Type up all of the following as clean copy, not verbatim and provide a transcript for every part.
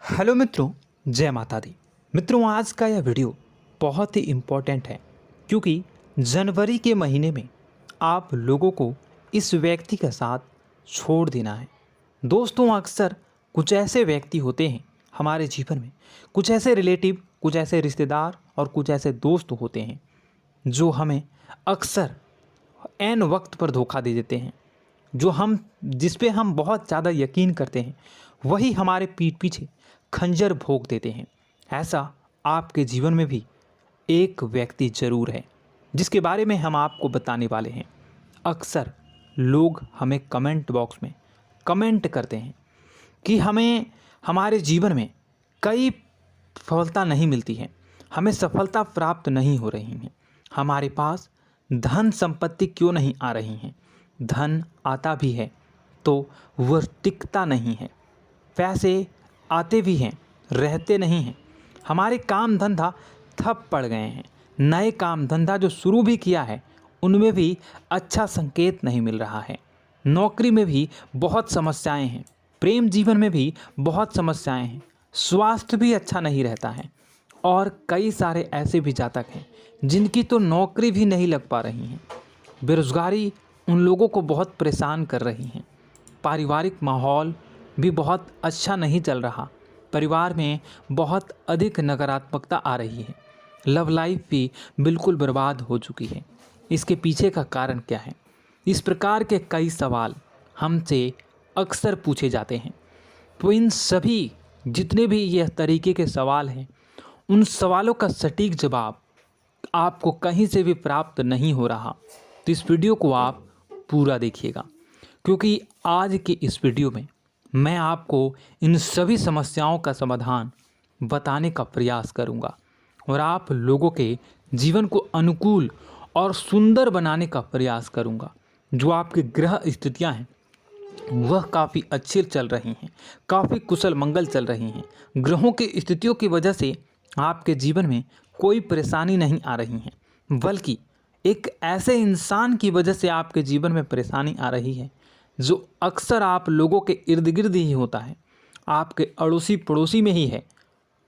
Hello मित्रों, जय माता दी। मित्रों, आज का यह वीडियो बहुत ही इम्पोर्टेंट है क्योंकि जनवरी के महीने में आप लोगों को इस व्यक्ति के साथ छोड़ देना है। दोस्तों, अक्सर कुछ ऐसे व्यक्ति होते हैं हमारे जीवन में, कुछ ऐसे रिलेटिव, कुछ ऐसे रिश्तेदार और कुछ ऐसे दोस्त होते हैं जो हमें अक्सर ऐन वक्त पर धोखा दे देते हैं। जिस पे हम बहुत ज़्यादा यकीन करते हैं वही हमारे पीठ पीछे खंजर भोंक देते हैं। ऐसा आपके जीवन में भी एक व्यक्ति ज़रूर है जिसके बारे में हम आपको बताने वाले हैं। अक्सर लोग हमें कमेंट बॉक्स में कमेंट करते हैं कि हमें हमारे जीवन में कई सफलता नहीं मिलती है, हमें सफलता प्राप्त नहीं हो रही है, हमारे पास धन संपत्ति क्यों नहीं आ रही हैं। धन आता भी है तो वह टिकता नहीं है, पैसे आते भी हैं रहते नहीं हैं, हमारे काम धंधा ठप पड़ गए हैं, नए काम धंधा जो शुरू भी किया है उनमें भी अच्छा संकेत नहीं मिल रहा है, नौकरी में भी बहुत समस्याएं हैं, प्रेम जीवन में भी बहुत समस्याएं हैं, स्वास्थ्य भी अच्छा नहीं रहता है और कई सारे ऐसे भी जातक हैं जिनकी तो नौकरी भी नहीं लग पा रही हैं। बेरोज़गारी उन लोगों को बहुत परेशान कर रही हैं। पारिवारिक माहौल भी बहुत अच्छा नहीं चल रहा, परिवार में बहुत अधिक नकारात्मकता आ रही है, लव लाइफ भी बिल्कुल बर्बाद हो चुकी है। इसके पीछे का कारण क्या है? इस प्रकार के कई सवाल हमसे अक्सर पूछे जाते हैं। तो इन सभी जितने भी यह तरीके के सवाल हैं, उन सवालों का सटीक जवाब आपको कहीं से भी प्राप्त नहीं हो रहा। तो इस वीडियो को आप पूरा देखिएगा क्योंकि आज की इस वीडियो में मैं आपको इन सभी समस्याओं का समाधान बताने का प्रयास करूंगा और आप लोगों के जीवन को अनुकूल और सुंदर बनाने का प्रयास करूंगा। जो आपकी ग्रह स्थितियां हैं वह काफ़ी अच्छी चल रही हैं, काफ़ी कुशल मंगल चल रही हैं। ग्रहों की स्थितियों की वजह से आपके जीवन में कोई परेशानी नहीं आ रही है, बल्कि एक ऐसे इंसान की वजह से आपके जीवन में परेशानी आ रही है जो अक्सर आप लोगों के इर्द गिर्द ही होता है, आपके अड़ोसी पड़ोसी में ही है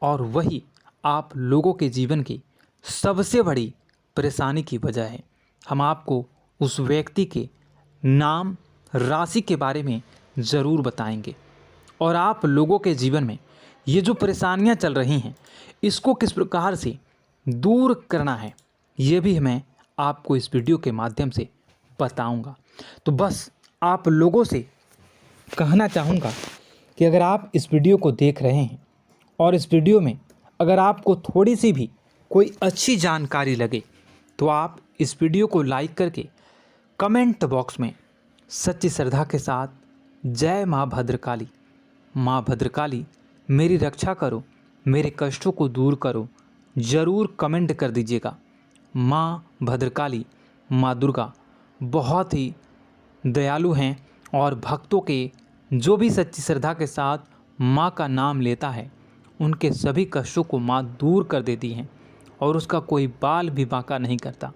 और वही आप लोगों के जीवन की सबसे बड़ी परेशानी की वजह है। हम आपको उस व्यक्ति के नाम, राशि के बारे में ज़रूर बताएंगे और आप लोगों के जीवन में ये जो परेशानियां चल रही हैं इसको किस प्रकार से दूर करना है ये भी मैं आपको इस वीडियो के माध्यम से बताऊंगा। तो बस आप लोगों से कहना चाहूँगा कि अगर आप इस वीडियो को देख रहे हैं और इस वीडियो में अगर आपको थोड़ी सी भी कोई अच्छी जानकारी लगे तो आप इस वीडियो को लाइक करके कमेंट बॉक्स में सच्ची श्रद्धा के साथ जय माँ भद्रकाली, माँ भद्रकाली मेरी रक्षा करो, मेरे कष्टों को दूर करो, ज़रूर कमेंट कर दीजिएगा। माँ भद्रकाली, माँ दुर्गा बहुत ही दयालु हैं और भक्तों के जो भी सच्ची श्रद्धा के साथ माँ का नाम लेता है उनके सभी कष्टों को माँ दूर कर देती हैं और उसका कोई बाल भी बांका नहीं करता।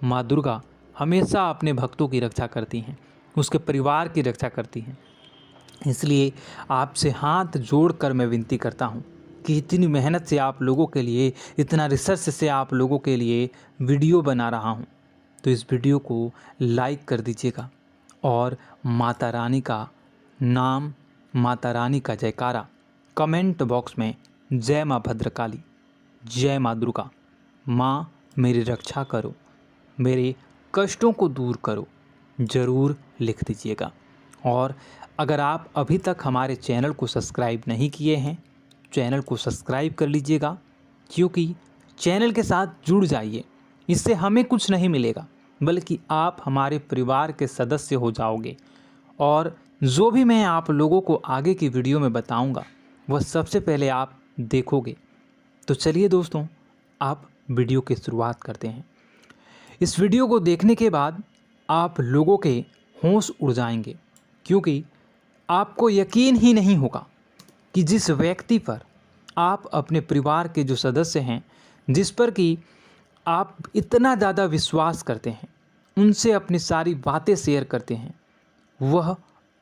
माँ दुर्गा हमेशा अपने भक्तों की रक्षा करती हैं, उसके परिवार की रक्षा करती हैं। इसलिए आपसे हाथ जोड़कर मैं विनती करता हूँ कि इतनी मेहनत से आप लोगों के लिए, इतना रिसर्च से आप लोगों के लिए वीडियो बना रहा हूँ, तो इस वीडियो को लाइक कर दीजिएगा और माता रानी का नाम, माता रानी का जयकारा कमेंट बॉक्स में जय माँ भद्रकाली, जय माँ दुर्गा, माँ मेरी रक्षा करो, मेरे कष्टों को दूर करो, ज़रूर लिख दीजिएगा। और अगर आप अभी तक हमारे चैनल को सब्सक्राइब नहीं किए हैं, चैनल को सब्सक्राइब कर लीजिएगा क्योंकि चैनल के साथ जुड़ जाइए। इससे हमें कुछ नहीं मिलेगा बल्कि आप हमारे परिवार के सदस्य हो जाओगे और जो भी मैं आप लोगों को आगे की वीडियो में बताऊंगा वह सबसे पहले आप देखोगे। तो चलिए दोस्तों, आप वीडियो की शुरुआत करते हैं। इस वीडियो को देखने के बाद आप लोगों के होश उड़ जाएंगे क्योंकि आपको यकीन ही नहीं होगा कि जिस व्यक्ति पर आप अपने परिवार के जो सदस्य हैं, जिस पर कि आप इतना ज़्यादा विश्वास करते हैं, उनसे अपनी सारी बातें शेयर करते हैं, वह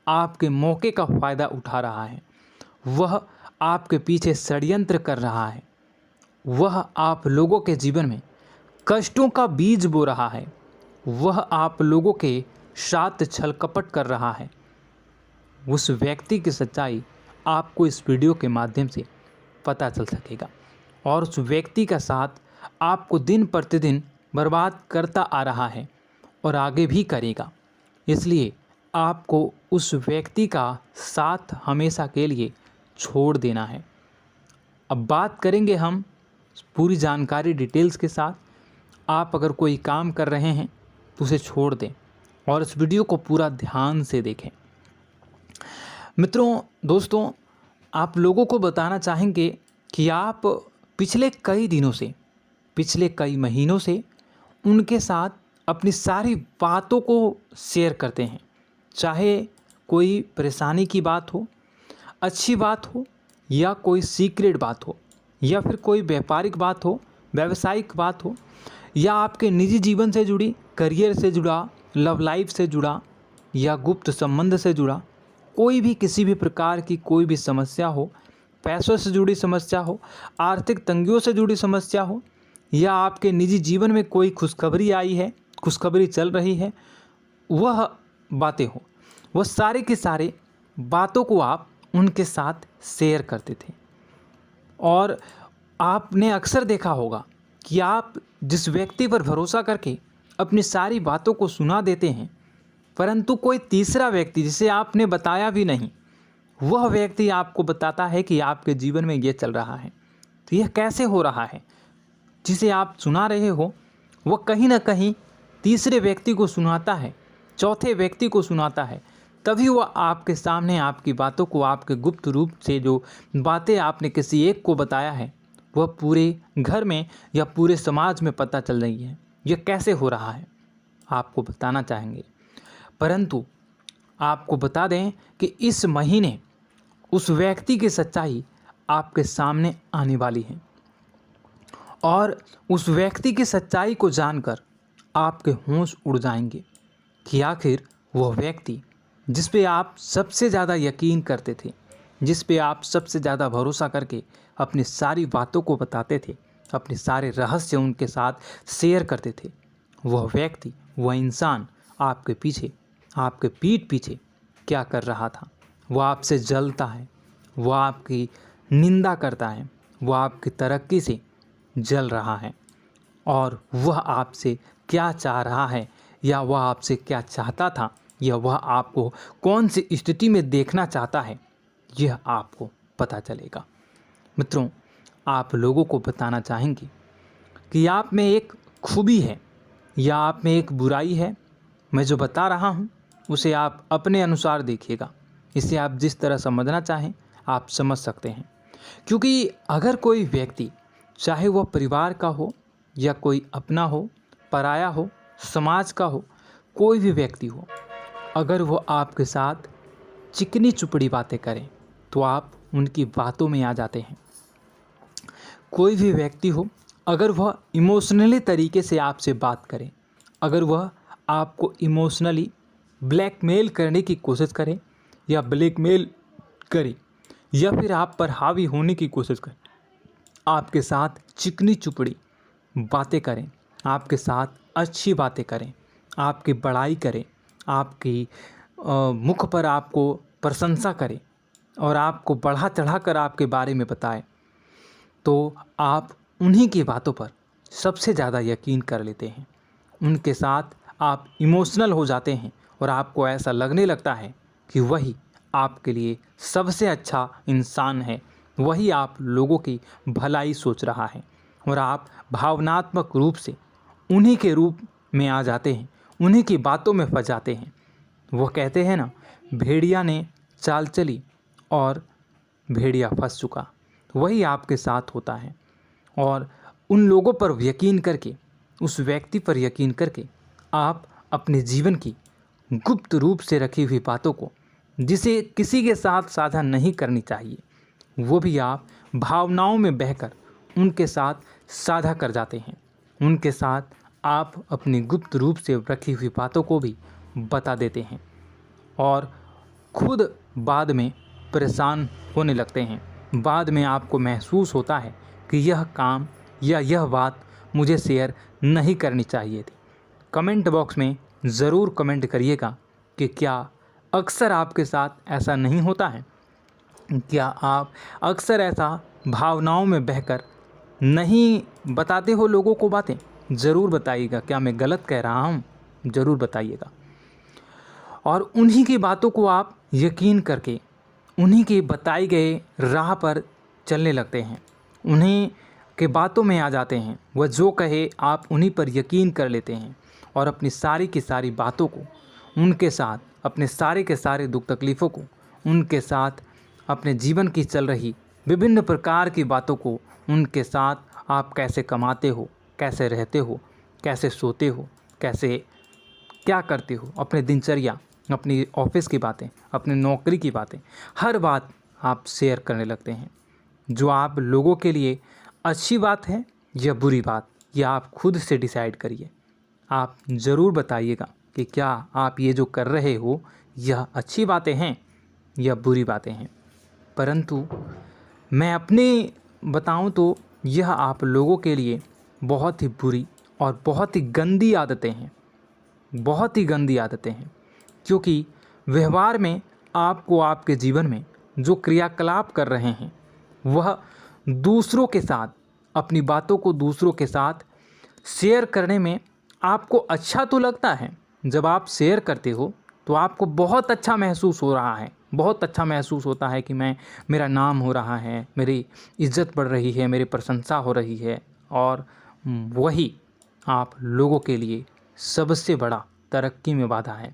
आपके मौके का फ़ायदा उठा रहा है, वह आपके पीछे षड्यंत्र कर रहा है, वह आप लोगों के जीवन में कष्टों का बीज बो रहा है, वह आप लोगों के साथ छल कपट कर रहा है, उस व्यक्ति की सच्चाई आपको इस वीडियो के माध्यम से पता चल सकेगा। और उस व्यक्ति का साथ आपको दिन प्रतिदिन बर्बाद करता आ रहा है और आगे भी करेगा। इसलिए आपको उस व्यक्ति का साथ हमेशा के लिए छोड़ देना है। अब बात करेंगे हम पूरी जानकारी डिटेल्स के साथ। आप अगर कोई काम कर रहे हैं तो उसे छोड़ दें और इस वीडियो को पूरा ध्यान से देखें। मित्रों, दोस्तों, आप लोगों को बताना चाहेंगे कि आप पिछले कई दिनों से, पिछले कई महीनों से उनके साथ अपनी सारी बातों को शेयर करते हैं, चाहे कोई परेशानी की बात हो, अच्छी बात हो, या कोई सीक्रेट बात हो, या फिर कोई व्यापारिक बात हो, व्यावसायिक बात हो, या आपके निजी जीवन से जुड़ी, करियर से जुड़ा, लव लाइफ से जुड़ा, या गुप्त संबंध से जुड़ा कोई भी किसी भी प्रकार की कोई भी समस्या हो, पैसों से जुड़ी समस्या हो, आर्थिक तंगियों से जुड़ी समस्या हो, या आपके निजी जीवन में कोई खुशखबरी आई है, खुशखबरी चल रही है, वह बातें हो, वह सारे के सारे बातों को आप उनके साथ शेयर करते थे। और आपने अक्सर देखा होगा कि आप जिस व्यक्ति पर भरोसा करके अपनी सारी बातों को सुना देते हैं, परंतु कोई तीसरा व्यक्ति जिसे आपने बताया भी नहीं, वह व्यक्ति आपको बताता है कि आपके जीवन में ये चल रहा है। तो यह कैसे हो रहा है? जिसे आप सुना रहे हो वह कहीं ना कहीं तीसरे व्यक्ति को सुनाता है, चौथे व्यक्ति को सुनाता है, तभी वह आपके सामने आपकी बातों को, आपके गुप्त रूप से जो बातें आपने किसी एक को बताया है, वह पूरे घर में या पूरे समाज में पता चल रही है। यह कैसे हो रहा है आपको बताना चाहेंगे। परंतु आपको बता दें कि इस महीने उस व्यक्ति की सच्चाई आपके सामने आने वाली है और उस व्यक्ति की सच्चाई को जानकर आपके होश उड़ जाएंगे कि आखिर वह व्यक्ति जिस पे आप सबसे ज़्यादा यकीन करते थे, जिस पे आप सबसे ज़्यादा भरोसा करके अपनी सारी बातों को बताते थे, अपने सारे रहस्य उनके साथ शेयर करते थे, वह व्यक्ति, वह इंसान आपके पीछे, आपके पीठ पीछे क्या कर रहा था। वह आपसे जलता है, वह आपकी निंदा करता है, वह आपकी तरक्की से जल रहा है और वह आपसे क्या चाह रहा है, या वह आपसे क्या चाहता था, या वह आपको कौन सी स्थिति में देखना चाहता है, यह आपको पता चलेगा। मित्रों, आप लोगों को बताना चाहेंगे कि आप में एक खूबी है या आप में एक बुराई है। मैं जो बता रहा हूँ उसे आप अपने अनुसार देखिएगा। इसे आप जिस तरह समझना चाहें आप समझ सकते हैं, क्योंकि अगर कोई व्यक्ति, चाहे वह परिवार का हो या कोई अपना हो, पराया हो, समाज का हो, कोई भी व्यक्ति हो, अगर वो आपके साथ चिकनी चुपड़ी बातें करें तो आप उनकी बातों में आ जाते हैं। कोई भी व्यक्ति हो, अगर वह इमोशनली तरीके से आपसे बात करे, अगर वह आपको इमोशनली ब्लैकमेल करने की कोशिश करे या ब्लैकमेल करे या फिर आप पर हावी होने की कोशिश करे, आपके साथ चिकनी चुपड़ी बातें करें, आपके साथ अच्छी बातें करें, आपकी बड़ाई करें, आपकी मुख पर आपको प्रशंसा करें और आपको बढ़ा चढ़ा कर आपके बारे में बताए, तो आप उन्हीं की बातों पर सबसे ज़्यादा यकीन कर लेते हैं। उनके साथ आप इमोशनल हो जाते हैं और आपको ऐसा लगने लगता है कि वही आपके लिए सबसे अच्छा इंसान है, वही आप लोगों की भलाई सोच रहा है और आप भावनात्मक रूप से उन्हीं के रूप में आ जाते हैं, उन्हीं की बातों में फंस जाते हैं। वो कहते हैं ना, भेड़िया ने चाल चली और भेड़िया फंस चुका। वही आपके साथ होता है और उन लोगों पर यकीन करके, उस व्यक्ति पर यकीन करके आप अपने जीवन की गुप्त रूप से रखी हुई बातों को, जिसे किसी के साथ साझा नहीं करनी चाहिए, वो भी आप भावनाओं में बहकर उनके साथ साझा कर जाते हैं। उनके साथ आप अपनी गुप्त रूप से रखी हुई बातों को भी बता देते हैं और खुद बाद में परेशान होने लगते हैं बाद में आपको महसूस होता है कि यह काम या यह बात मुझे शेयर नहीं करनी चाहिए थी। कमेंट बॉक्स में ज़रूर कमेंट करिएगा कि क्या अक्सर आपके साथ ऐसा नहीं होता है? क्या आप अक्सर ऐसा भावनाओं में बहकर नहीं बताते हो लोगों को बातें? ज़रूर बताइएगा। क्या मैं गलत कह रहा हूँ? ज़रूर बताइएगा। और उन्हीं की बातों को आप यकीन करके उन्हीं के बताए गए राह पर चलने लगते हैं, उन्हीं के बातों में आ जाते हैं। वह जो कहे आप उन्हीं पर यकीन कर लेते हैं और अपनी सारी की सारी बातों को उनके साथ, अपने सारे के सारे दुख तकलीफ़ों को उनके साथ, अपने जीवन की चल रही विभिन्न प्रकार की बातों को उनके साथ, आप कैसे कमाते हो, कैसे रहते हो, कैसे सोते हो, कैसे क्या करते हो, अपने दिनचर्या, अपनी ऑफिस की बातें, अपनी नौकरी की बातें, हर बात आप शेयर करने लगते हैं। जो आप लोगों के लिए अच्छी बात है या बुरी बात, यह आप खुद से डिसाइड करिए। आप ज़रूर बताइएगा कि क्या आप ये जो कर रहे हो यह अच्छी बातें हैं या बुरी बातें हैं। परंतु मैं अपनी बताऊं तो यह आप लोगों के लिए बहुत ही बुरी और बहुत ही गंदी आदतें हैं, बहुत ही गंदी आदतें हैं। क्योंकि व्यवहार में आपको आपके जीवन में जो क्रियाकलाप कर रहे हैं वह दूसरों के साथ, अपनी बातों को दूसरों के साथ शेयर करने में आपको अच्छा तो लगता है। जब आप शेयर करते हो तो आपको बहुत अच्छा महसूस हो रहा है, बहुत अच्छा महसूस होता है कि मेरा नाम हो रहा है, मेरी इज्जत बढ़ रही है, मेरी प्रशंसा हो रही है। और वही आप लोगों के लिए सबसे बड़ा तरक्की में बाधा है।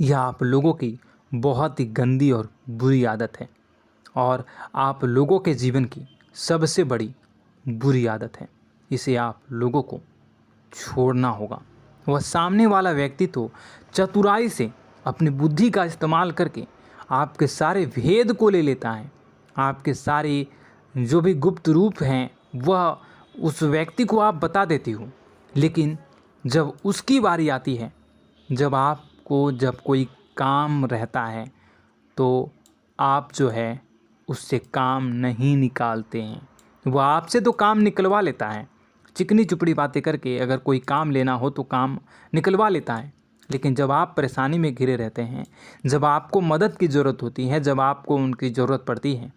यह आप लोगों की बहुत ही गंदी और बुरी आदत है और आप लोगों के जीवन की सबसे बड़ी बुरी आदत है। इसे आप लोगों को छोड़ना होगा। वह सामने वाला व्यक्ति तो चतुराई से अपनी बुद्धि का इस्तेमाल करके आपके सारे भेद को ले लेता है, आपके सारे जो भी गुप्त रूप हैं वह उस व्यक्ति को आप बता देती हो। लेकिन जब उसकी बारी आती है, जब कोई काम रहता है तो आप जो है उससे काम नहीं निकालते हैं। वह आपसे तो काम निकलवा लेता है, चिकनी चुपड़ी बातें करके अगर कोई काम लेना हो तो काम निकलवा लेता है। लेकिन जब आप परेशानी में घिरे रहते हैं, जब आपको मदद की ज़रूरत होती है, जब आपको उनकी ज़रूरत पड़ती है,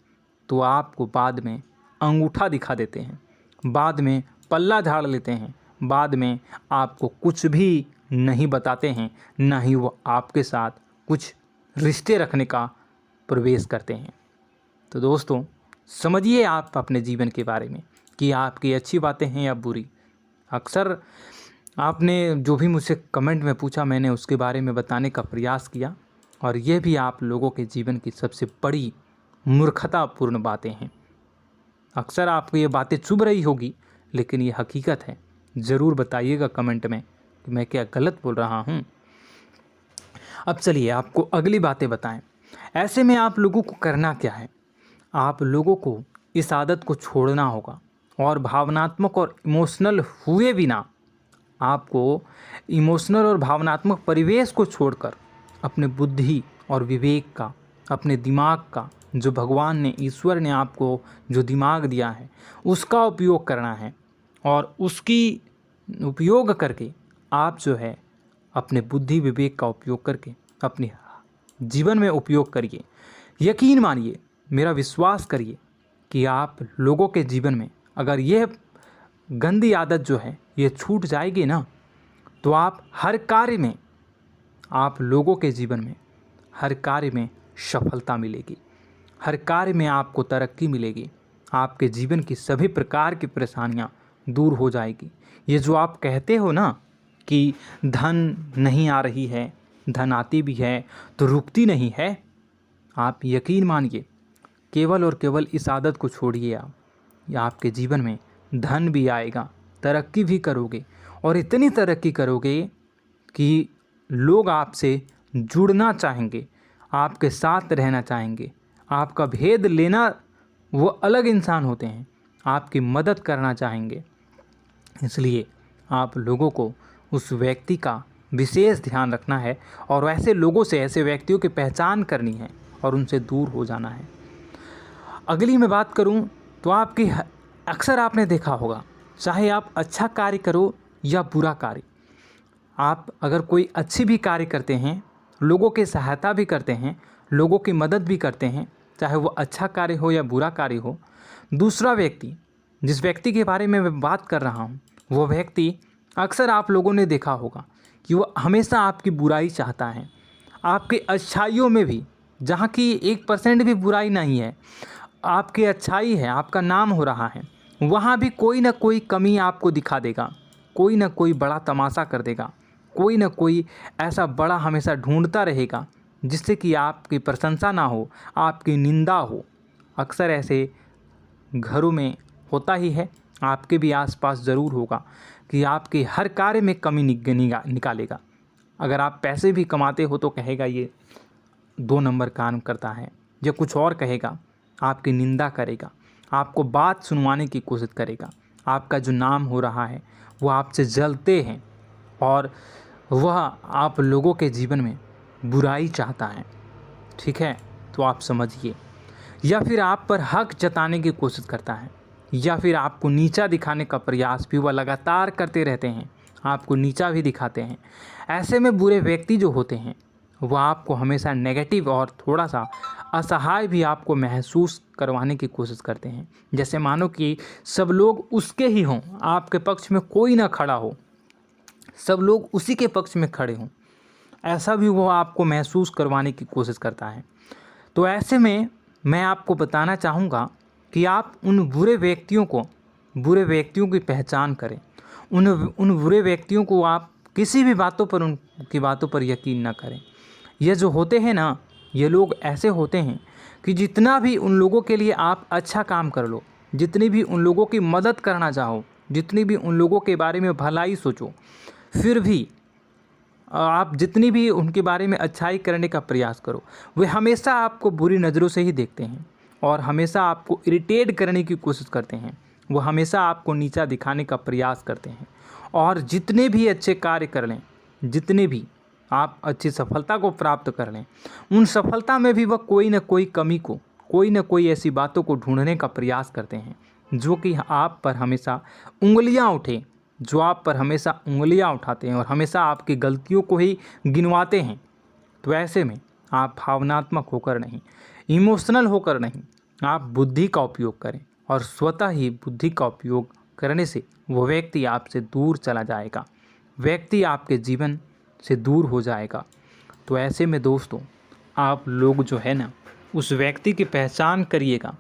तो आपको बाद में अंगूठा दिखा देते हैं, बाद में पल्ला झाड़ लेते हैं, बाद में आपको कुछ भी नहीं बताते हैं, ना ही वो आपके साथ कुछ रिश्ते रखने का प्रवेश करते हैं। तो दोस्तों, समझिए आप अपने जीवन के बारे में कि आपकी अच्छी बातें हैं या बुरी। अक्सर आपने जो भी मुझसे कमेंट में पूछा, मैंने उसके बारे में बताने का प्रयास किया और ये भी आप लोगों के जीवन की सबसे बड़ी मूर्खतापूर्ण बातें हैं। अक्सर आपको ये बातें चुभ रही होगी, लेकिन ये हकीकत है। ज़रूर बताइएगा कमेंट में कि मैं क्या गलत बोल रहा हूँ। अब चलिए आपको अगली बातें बताएं। ऐसे में आप लोगों को करना क्या है? आप लोगों को इस आदत को छोड़ना होगा और भावनात्मक और इमोशनल हुए बिना आपको इमोशनल और भावनात्मक परिवेश को छोड़कर अपने बुद्धि और विवेक का, अपने दिमाग का, जो भगवान ने, ईश्वर ने आपको जो दिमाग दिया है उसका उपयोग करना है। और उसकी उपयोग करके आप जो है अपने बुद्धि विवेक का उपयोग करके अपने जीवन में उपयोग करिए। यकीन मानिए, मेरा विश्वास करिए कि आप लोगों के जीवन में अगर यह गंदी आदत जो है ये छूट जाएगी ना, तो आप हर कार्य में, आप लोगों के जीवन में हर कार्य में सफलता मिलेगी, हर कार्य में आपको तरक्की मिलेगी, आपके जीवन की सभी प्रकार की परेशानियां दूर हो जाएगी। ये जो आप कहते हो ना कि धन नहीं आ रही है, धन आती भी है तो रुकती नहीं है, आप यकीन मानिए, केवल और केवल इस आदत को छोड़िए आप, या आपके जीवन में धन भी आएगा, तरक्की भी करोगे और इतनी तरक्की करोगे कि लोग आपसे जुड़ना चाहेंगे, आपके साथ रहना चाहेंगे, आपका भेद लेना, वो अलग इंसान होते हैं, आपकी मदद करना चाहेंगे। इसलिए आप लोगों को उस व्यक्ति का विशेष ध्यान रखना है और ऐसे लोगों से, ऐसे व्यक्तियों की पहचान करनी है और उनसे दूर हो जाना है। अगली मैं बात करूं तो अक्सर आपने देखा होगा, चाहे आप अच्छा कार्य करो या बुरा कार्य, आप अगर कोई अच्छी भी कार्य करते हैं, लोगों की सहायता भी करते हैं, लोगों की मदद भी करते हैं, चाहे वो अच्छा कार्य हो या बुरा कार्य हो, दूसरा व्यक्ति, जिस व्यक्ति के बारे में मैं बात कर रहा हूँ, वो व्यक्ति अक्सर आप लोगों ने देखा होगा कि वो हमेशा आपकी बुराई चाहता है। आपकी अच्छाइयों में भी, जहाँ की 1% भी बुराई नहीं है, आपकी अच्छाई है, आपका नाम हो रहा है, वहाँ भी कोई ना कोई कमी आपको दिखा देगा, कोई ना कोई बड़ा तमाशा कर देगा, कोई ना कोई ऐसा बड़ा हमेशा ढूंढता रहेगा जिससे कि आपकी प्रशंसा ना हो, आपकी निंदा हो। अक्सर ऐसे घरों में होता ही है, आपके भी आसपास ज़रूर होगा कि आपके हर कार्य में कमी निकालेगा। अगर आप पैसे भी कमाते हो तो कहेगा ये 2 नंबर काम करता है, या कुछ और कहेगा, आपकी निंदा करेगा, आपको बात सुनवाने की कोशिश करेगा। आपका जो नाम हो रहा है वो आपसे जलते हैं और वह आप लोगों के जीवन में बुराई चाहता है, ठीक है, तो आप समझिए। या फिर आप पर हक जताने की कोशिश करता है, या फिर आपको नीचा दिखाने का प्रयास भी वह लगातार करते रहते हैं, आपको नीचा भी दिखाते हैं। ऐसे में बुरे व्यक्ति जो होते हैं वह आपको हमेशा नेगेटिव और थोड़ा सा असहाय भी आपको महसूस करवाने की कोशिश करते हैं। जैसे मानो कि सब लोग उसके ही हों, आपके पक्ष में कोई ना खड़ा हो, सब लोग उसी के पक्ष में खड़े हों, ऐसा भी वो आपको महसूस करवाने की कोशिश करता है। तो ऐसे में मैं आपको बताना चाहूँगा कि आप उन बुरे व्यक्तियों की पहचान करें। उन बुरे व्यक्तियों को आप किसी भी उनकी बातों पर यकीन ना करें। ये जो होते हैं ना, ये लोग ऐसे होते हैं कि जितना भी उन लोगों के लिए आप अच्छा काम कर लो, जितनी भी उन लोगों की मदद करना चाहो, जितनी भी उन लोगों के बारे में भलाई सोचो, फिर भी आप जितनी भी उनके बारे में अच्छाई करने का प्रयास करो, वे हमेशा आपको बुरी नज़रों से ही देखते हैं और हमेशा आपको इरिटेट करने की कोशिश करते हैं। वो हमेशा आपको नीचा दिखाने का प्रयास करते हैं और जितने भी अच्छे कार्य कर लें, जितने भी आप अच्छी सफलता को प्राप्त कर लें, उन सफलता में भी वह कोई ना कोई कमी को, कोई ना कोई ऐसी बातों को ढूंढने का प्रयास करते हैं जो कि आप पर हमेशा उंगलियां उठाते हैं और हमेशा आपकी गलतियों को ही गिनवाते हैं। तो ऐसे में आप भावनात्मक होकर नहीं, इमोशनल होकर नहीं, आप बुद्धि का उपयोग करें और स्वतः ही बुद्धि का उपयोग करने से वो व्यक्ति आपसे दूर चला जाएगा, व्यक्ति आपके जीवन से दूर हो जाएगा। तो ऐसे में दोस्तों, आप लोग जो है ना, उस व्यक्ति की पहचान करिएगा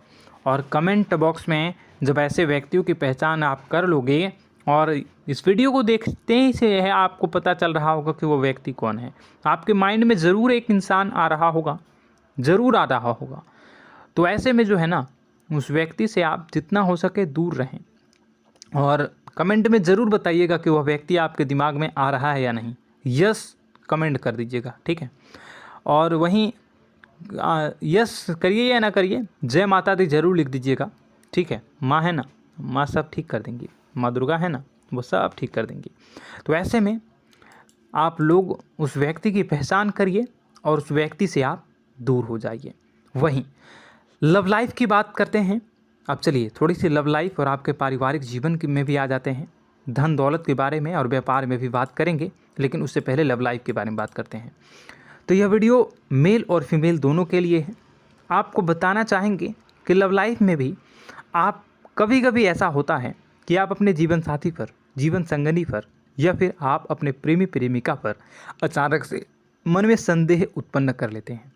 और कमेंट बॉक्स में जब ऐसे व्यक्तियों की पहचान आप कर लोगे और इस वीडियो को देखते ही से है आपको पता चल रहा होगा कि वो व्यक्ति कौन है, आपके माइंड में ज़रूर एक इंसान आ रहा होगा। तो ऐसे में जो है ना, उस व्यक्ति से आप जितना हो सके दूर रहें और कमेंट में ज़रूर बताइएगा कि वह व्यक्ति आपके दिमाग में आ रहा है या नहीं। यस कमेंट कर दीजिएगा, ठीक है। और वहीं यस करिए या ना करिए, जय माता दी ज़रूर लिख दीजिएगा, ठीक है। माँ है ना, माँ सब ठीक कर देंगी, माँ दुर्गा है ना, वो सब ठीक कर देंगी। तो ऐसे में आप लोग उस व्यक्ति की पहचान करिए और उस व्यक्ति से आप दूर हो जाइए। वहीं लव लाइफ की बात करते हैं। अब चलिए थोड़ी सी लव लाइफ और आपके पारिवारिक जीवन में भी आ जाते हैं। धन दौलत के बारे में और व्यापार में भी बात करेंगे, लेकिन उससे पहले लव लाइफ के बारे में बात करते हैं। तो यह वीडियो मेल और फीमेल दोनों के लिए है। आपको बताना चाहेंगे कि लव लाइफ में भी आप कभी ऐसा होता है कि आप अपने जीवन साथी पर, जीवन संगनी पर या फिर आप अपने प्रेमी प्रेमिका पर अचानक से मन में संदेह उत्पन्न कर लेते हैं।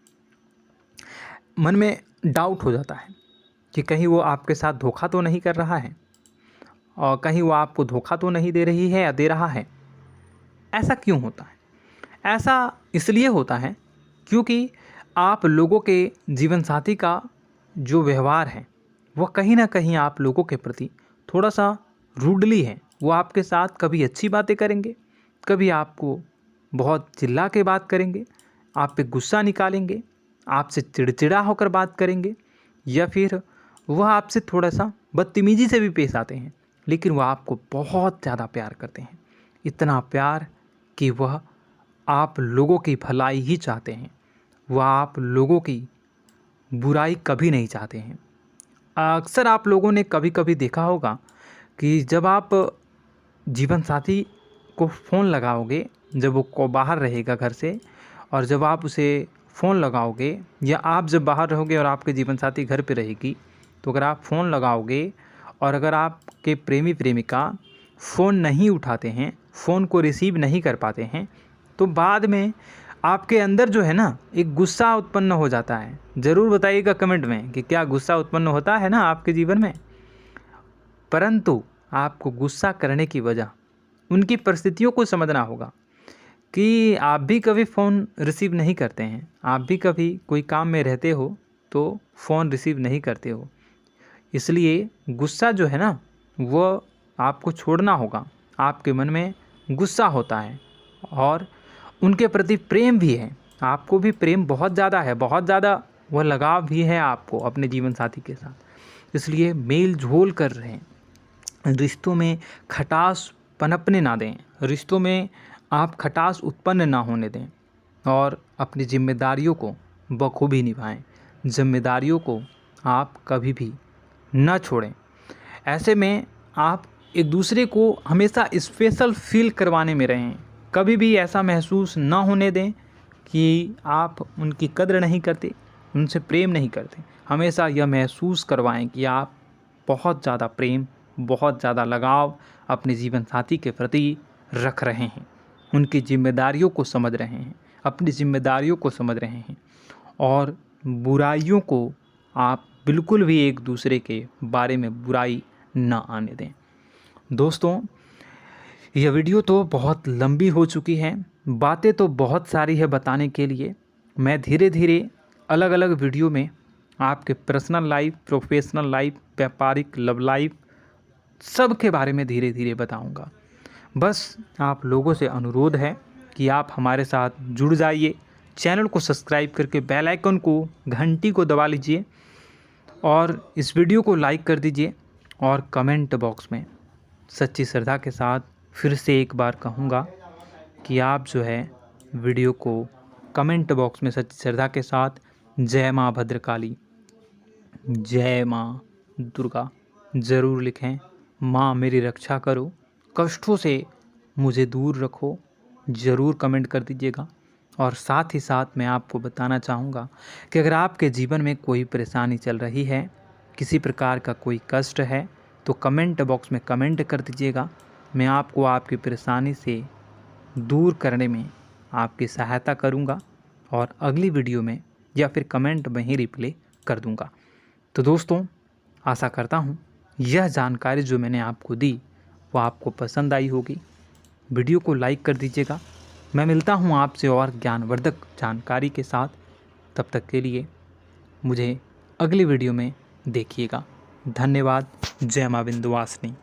मन में डाउट हो जाता है कि कहीं वो आपके साथ धोखा तो नहीं कर रहा है और कहीं वो आपको धोखा तो नहीं दे रही है या दे रहा है। ऐसा क्यों होता है? ऐसा इसलिए होता है क्योंकि आप लोगों के जीवन साथी का जो व्यवहार है वह कहीं ना कहीं आप लोगों के प्रति थोड़ा सा रूडली है। वो आपके साथ कभी अच्छी बातें करेंगे, कभी आपको बहुत चिल्ला के बात करेंगे, आप पे गुस्सा निकालेंगे, आपसे चिड़चिड़ा होकर बात करेंगे, या फिर वह आपसे थोड़ा सा बदतमीजी से भी पेश आते हैं। लेकिन वह आपको बहुत ज़्यादा प्यार करते हैं, इतना प्यार कि वह आप लोगों की भलाई ही चाहते हैं, वह आप लोगों की बुराई कभी नहीं चाहते हैं। अक्सर आप लोगों ने कभी कभी देखा होगा कि जब आप जीवन साथी को फ़ोन लगाओगे, जब वो बाहर रहेगा घर से, और जब आप उसे फ़ोन लगाओगे, या आप जब बाहर रहोगे और आपके जीवन साथी घर पे रहेगी, तो अगर आप फ़ोन लगाओगे और अगर आपके प्रेमी प्रेमिका फ़ोन नहीं उठाते हैं, फ़ोन को रिसीव नहीं कर पाते हैं, तो बाद में आपके अंदर जो है ना एक गुस्सा उत्पन्न हो जाता है। ज़रूर बताइएगा कमेंट में कि क्या गुस्सा उत्पन्न होता है ना आपके जीवन में। परंतु आपको गुस्सा करने की वजह उनकी परिस्थितियों को समझना होगा कि आप भी कभी फ़ोन रिसीव नहीं करते हैं, आप भी कभी कोई काम में रहते हो तो फ़ोन रिसीव नहीं करते हो। इसलिए गुस्सा जो है ना वो आपको छोड़ना होगा। आपके मन में गुस्सा होता है और उनके प्रति प्रेम भी है, आपको भी प्रेम बहुत ज़्यादा है, बहुत ज़्यादा वह लगाव भी है आपको अपने जीवन साथी के साथ। इसलिए मेल जोल कर रहे हैं, रिश्तों में खटास पनपने ना दें, रिश्तों में आप खटास उत्पन्न ना होने दें और अपनी जिम्मेदारियों को बखूबी निभाएं। जिम्मेदारियों को आप कभी भी ना छोड़ें। ऐसे में आप एक दूसरे को हमेशा स्पेशल फील करवाने में रहें। कभी भी ऐसा महसूस ना होने दें कि आप उनकी कद्र नहीं करते, उनसे प्रेम नहीं करते। हमेशा यह महसूस करवाएं कि आप बहुत ज़्यादा प्रेम, बहुत ज़्यादा लगाव अपने जीवन साथी के प्रति रख रहे हैं, उनकी जिम्मेदारियों को समझ रहे हैं, अपनी जिम्मेदारियों को समझ रहे हैं और बुराइयों को आप बिल्कुल भी एक दूसरे के बारे में बुराई ना आने दें। दोस्तों, यह वीडियो तो बहुत लंबी हो चुकी है, बातें तो बहुत सारी है बताने के लिए। मैं धीरे धीरे अलग अलग वीडियो में आपके पर्सनल लाइफ, प्रोफेशनल लाइफ, व्यापारिक, लव लाइफ, सब के बारे में धीरे धीरे बताऊंगा। बस आप लोगों से अनुरोध है कि आप हमारे साथ जुड़ जाइए, चैनल को सब्सक्राइब करके बेल आइकन को, घंटी को दबा लीजिए और इस वीडियो को लाइक कर दीजिए। और कमेंट बॉक्स में सच्ची श्रद्धा के साथ फिर से एक बार कहूँगा कि आप जो है वीडियो को कमेंट बॉक्स में सच्ची श्रद्धा के साथ जय माँ भद्रकाली, जय माँ दुर्गा ज़रूर लिखें। माँ मेरी रक्षा करो, कष्टों से मुझे दूर रखो, ज़रूर कमेंट कर दीजिएगा। और साथ ही साथ मैं आपको बताना चाहूँगा कि अगर आपके जीवन में कोई परेशानी चल रही है, किसी प्रकार का कोई कष्ट है, तो कमेंट बॉक्स में कमेंट कर दीजिएगा। मैं आपको आपकी परेशानी से दूर करने में आपकी सहायता करूँगा और अगली वीडियो में या फिर कमेंट में ही रिप्लाई कर दूँगा। तो दोस्तों, आशा करता हूँ यह जानकारी जो मैंने आपको दी वो आपको पसंद आई होगी। वीडियो को लाइक कर दीजिएगा। मैं मिलता हूँ आपसे और ज्ञानवर्धक जानकारी के साथ। तब तक के लिए मुझे अगली वीडियो में देखिएगा। धन्यवाद। जय माँ विंध्यवासिनी।